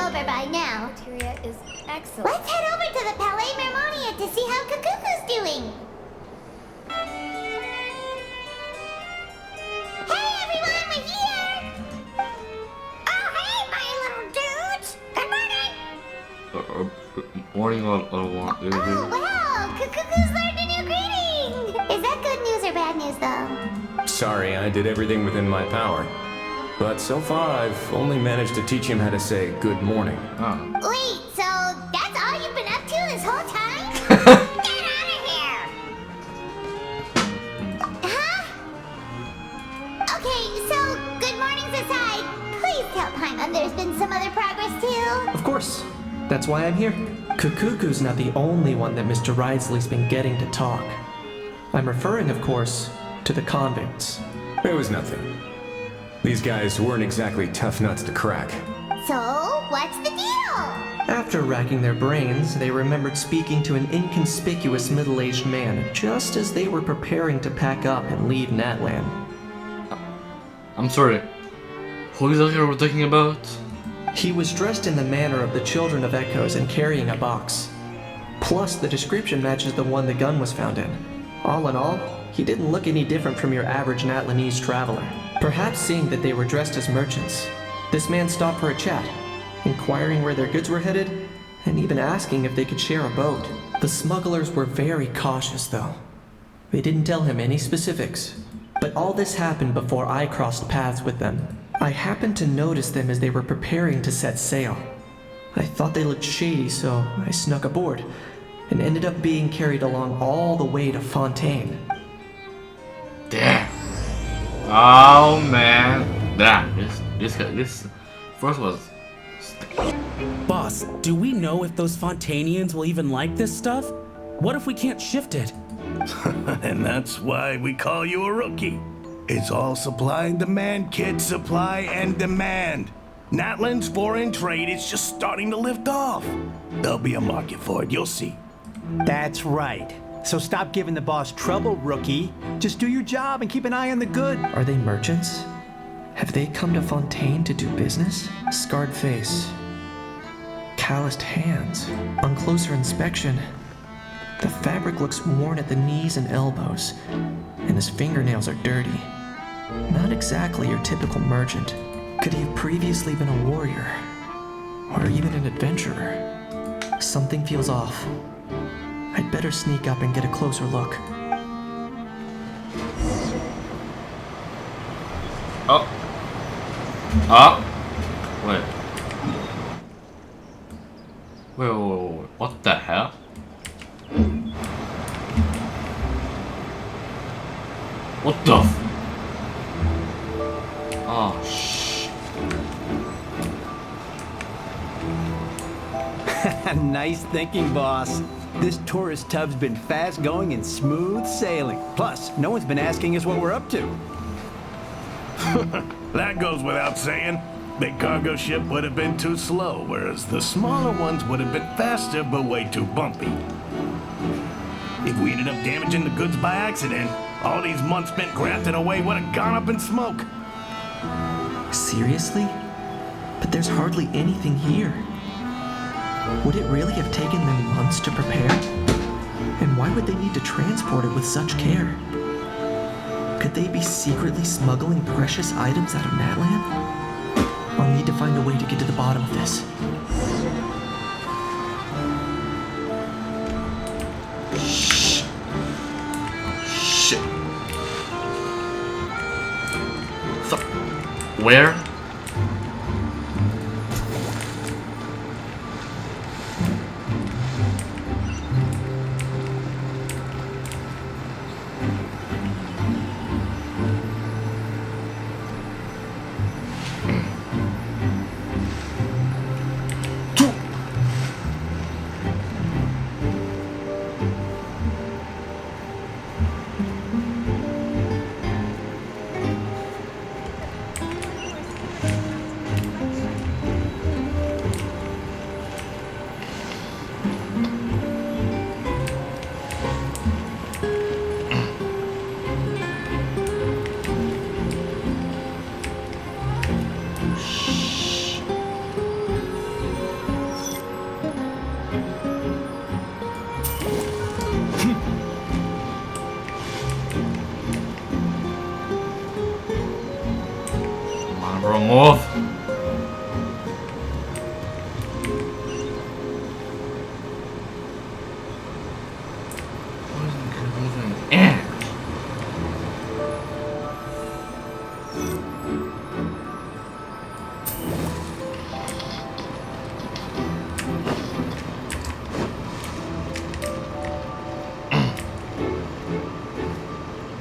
over by now. Materia is excellent. Let's head over to the Palais Mermonia to see how Kukuku's doing. Hey everyone, we're here! Oh hey, my little dudes! Good morning! Morning or what? Oh wow, Kukuku's learned a new greeting! Is that good news or bad news though? Sorry, I did everything within my power. But so far, I've only managed to teach him how to say good morning. Ah. Wait, so that's all you've been up to this whole time? Get out of here! Huh? Okay, so good mornings aside, please tell Paimon there's been some other progress too. Of course. That's why I'm here. Kukuku's not the only one that Mr. Ridesley's been getting to talk. I'm referring, of course, to the convicts. It was nothing. These guys weren't exactly tough nuts to crack. So, what's the deal? After racking their brains, they remembered speaking to an inconspicuous middle-aged man just as they were preparing to pack up and leave Natlan. I'm sorry. Who exactly are we talking about? He was dressed in the manner of the Children of Echoes and carrying a box. Plus, the description matches the one the gun was found in. All in all, he didn't look any different from your average Natlanese traveler. Perhaps seeing that they were dressed as merchants, this man stopped for a chat, inquiring where their goods were headed, and even asking if they could share a boat. The smugglers were very cautious, though. They didn't tell him any specifics. But all this happened before I crossed paths with them. I happened to notice them as they were preparing to set sail. I thought they looked shady, so I snuck aboard, and ended up being carried along all the way to Fontaine. Damn. Oh man. Damn. This first was. Boss, do we know if those Fontanians will even like this stuff? What if we can't shift it? And that's why we call you a rookie. It's all supply and demand, kid. Supply and demand. Natlan's foreign trade is just starting to lift off. There'll be a market for it, you'll see. That's right. So stop giving the boss trouble, rookie. Just do your job and keep an eye on the good. Are they merchants? Have they come to Fontaine to do business? Scarred face. Calloused hands. On closer inspection, the fabric looks worn at the knees and elbows, and his fingernails are dirty. Not exactly your typical merchant. Could he have previously been a warrior? Or even an adventurer? Something feels off. I'd better sneak up and get a closer look. Oh. Ah. Wait. Wait. What the hell? What the f- Oh, shh. Nice thinking, boss. This tourist tub's been fast going and smooth sailing. Plus, no one's been asking us what we're up to. That goes without saying. Big cargo ship would have been too slow, whereas the smaller ones would have been faster but way too bumpy. If we ended up damaging the goods by accident, all these months spent grafting away would have gone up in smoke. Seriously? But there's hardly anything here. Would it really have taken them months to prepare? And why would they need to transport it with such care? Could they be secretly smuggling precious items out of Natlan? I'll need to find a way to get to the bottom of this. Shh. Shit. So, where? Bro, move.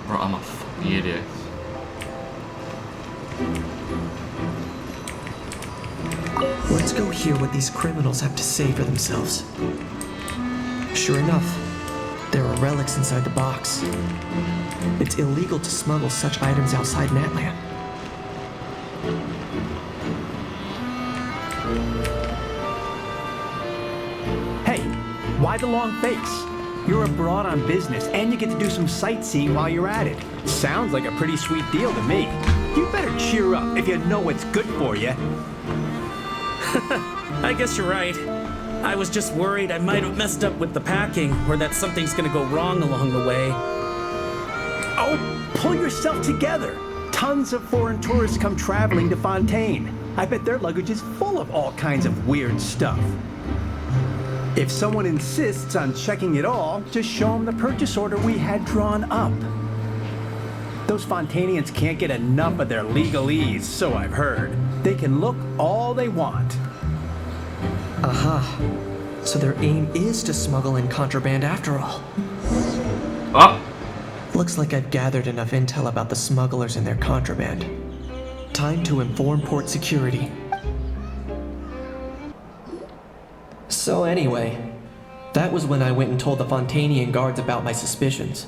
Bro, I'm a fucking idiot. Let's go hear what these criminals have to say for themselves. Sure enough, there are relics inside the box. It's illegal to smuggle such items outside Natlan. Hey, why the long face? You're abroad on business, and you get to do some sightseeing while you're at it. Sounds like a pretty sweet deal to me. You better cheer up if you know what's good for you. I guess you're right. I was just worried I might have messed up with the packing, or that something's gonna go wrong along the way. Oh, pull yourself together. Tons of foreign tourists come traveling to Fontaine. I bet their luggage is full of all kinds of weird stuff. If someone insists on checking it all, just show them the purchase order we had drawn up. Those Fontainians can't get enough of their legalese, so I've heard. They can look all they want. Aha. So their aim is to smuggle in contraband after all. Up. Looks like I've gathered enough intel about the smugglers and their contraband. Time to inform port security. So anyway, that was when I went and told the Fontainian guards about my suspicions.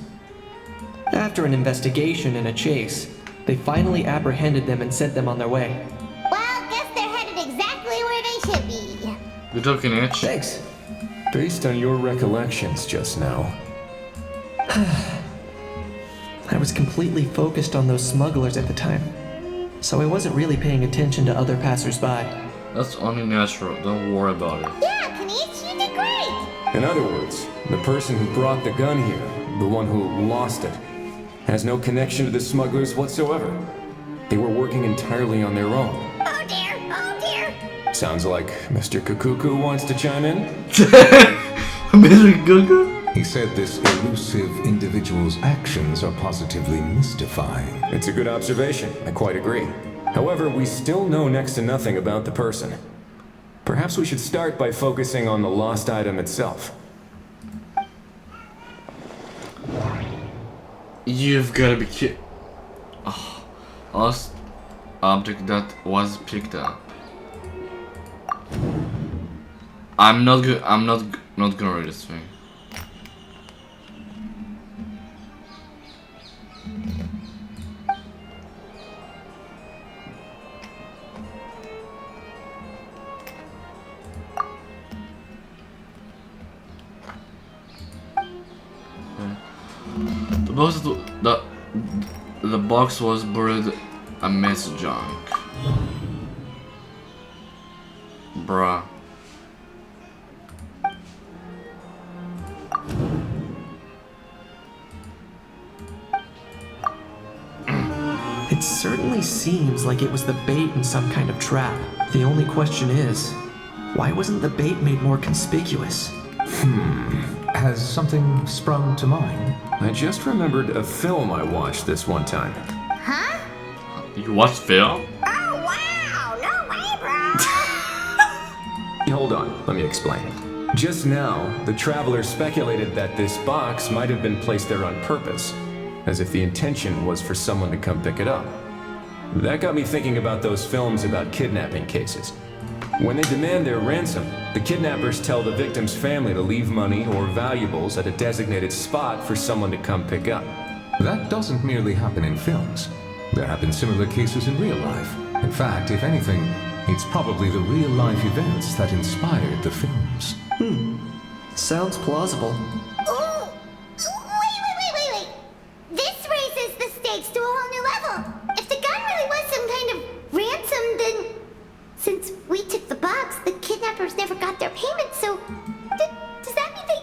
After an investigation and a chase, they finally apprehended them and sent them on their way. Well, guess they're headed exactly where they should be. Good talking, Itch. Thanks. Based on your recollections just now, I was completely focused on those smugglers at the time, so I wasn't really paying attention to other passersby. That's only natural. Don't worry about it. Yeah, Kanish, you did great. in other words, the person who brought the gun here, the one who lost it, has no connection to the smugglers whatsoever. They were working entirely on their own. Oh dear, oh dear. Sounds like Mr. Kukuku wants to chime in? Mr. Gugu? He said this elusive individual's actions are positively mystifying. It's a good observation. I quite agree. However, we still know next to nothing about the person. Perhaps we should start by focusing on the lost item itself. You've gotta be kidding. Oh, lost object that was picked up. I'm not gonna read this thing. The box was buried amidst junk. Bruh. It certainly seems like it was the bait in some kind of trap. The only question is, why wasn't the bait made more conspicuous? Has something sprung to mind? I just remembered a film I watched this one time. Huh? You watched film? Oh wow, no way, bro. Hold on, let me explain. Just now, the traveler speculated that this box might have been placed there on purpose, as if the intention was for someone to come pick it up. That got me thinking about those films about kidnapping cases. When they demand their ransom, the kidnappers tell the victim's family to leave money or valuables at a designated spot for someone to come pick up. That doesn't merely happen in films. There have been similar cases in real life. In fact, if anything, it's probably the real-life events that inspired the films. Sounds plausible. Ooh, wait. This raises the stakes to a whole new level. If the gun really was some kind of ransom, then since we took the box, the kidnappers never got their payment, so does that mean they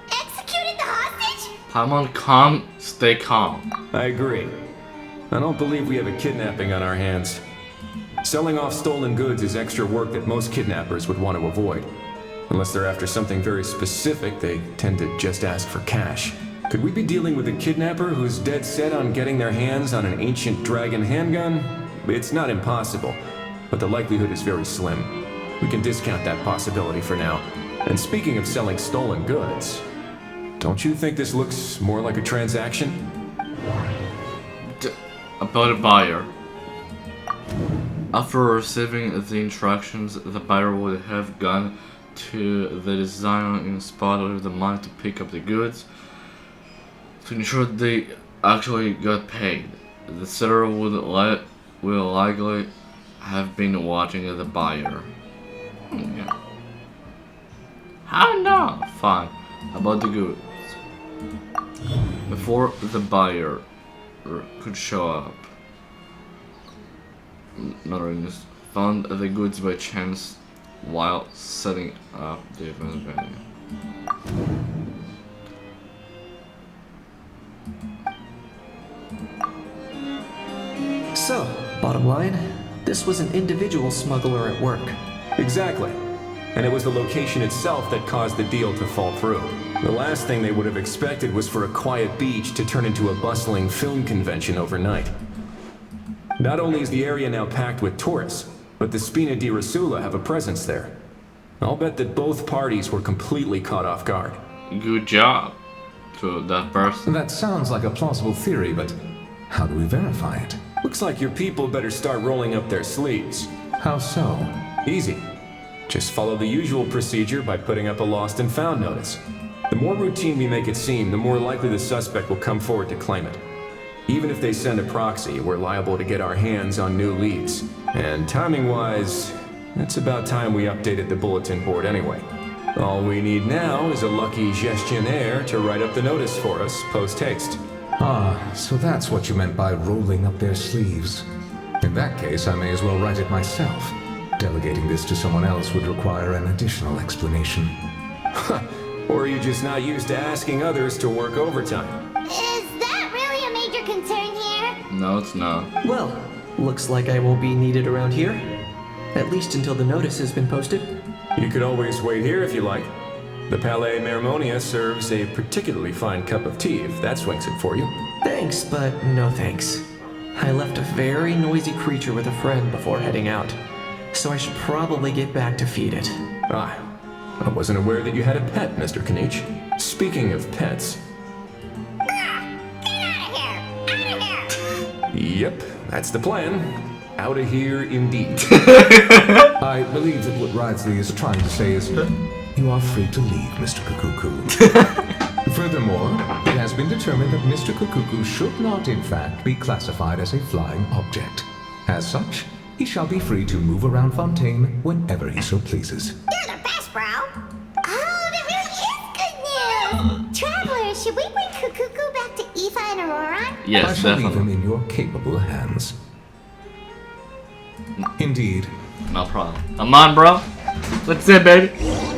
executed the hostage? Paimon, calm, stay calm. I agree. I don't believe we have a kidnapping on our hands. Selling off stolen goods is extra work that most kidnappers would want to avoid. Unless they're after something very specific, they tend to just ask for cash. Could we be dealing with a kidnapper who's dead set on getting their hands on an ancient dragon handgun? It's not impossible, but the likelihood is very slim. We can discount that possibility for now. And speaking of selling stolen goods, don't you think this looks more like a transaction? About a buyer. After receiving the instructions, the buyer would have gone to the designer in spot with the money to pick up the goods to ensure they actually got paid. The seller will likely have been watching the buyer. Yeah. How now? Fine. About the goods. Before the buyer could show up, Norris found the goods by chance while setting up the event venue. So, bottom line, this was an individual smuggler at work. Exactly. And it was the location itself that caused the deal to fall through. The last thing they would have expected was for a quiet beach to turn into a bustling film convention overnight. Not only is the area now packed with tourists, but the Spina di Rosula have a presence there. I'll bet that both parties were completely caught off guard. Good job to that person. That sounds like a plausible theory, but how do we verify it? Looks like your people better start rolling up their sleeves. How so? Easy. Just follow the usual procedure by putting up a lost and found notice. The more routine we make it seem, the more likely the suspect will come forward to claim it. Even if they send a proxy, we're liable to get our hands on new leads. And timing-wise, it's about time we updated the bulletin board anyway. All we need now is a lucky gestionnaire to write up the notice for us post-haste. Ah, so that's what you meant by rolling up their sleeves. In that case, I may as well write it myself. Delegating this to someone else would require an additional explanation. Or are you just not used to asking others to work overtime? Is that really a major concern here? No, it's not. Well, looks like I will be needed around here. At least until the notice has been posted. You could always wait here if you like. The Palais Mermonia serves a particularly fine cup of tea if that swings it for you. Thanks, but no thanks. I left a very noisy creature with a friend before heading out, so I should probably get back to feed it. Ah, I wasn't aware that you had a pet, Mr. Kanich. Speaking of pets... Yep, that's the plan. Out of here, indeed. I believe that what Ridsley is trying to say is, you are free to leave, Mr. Kukuku. Furthermore, it has been determined that Mr. Kukuku should not, in fact, be classified as a flying object. As such, he shall be free to move around Fontaine whenever he so pleases. You're the best, bro. Oh, that really is good news. Traveler, should we bring Kukuku back to Aoife and Aurora? Yes, I shall leave him definitely. in your capable hands. Indeed. No problem. Come on, bro. Let's it, baby.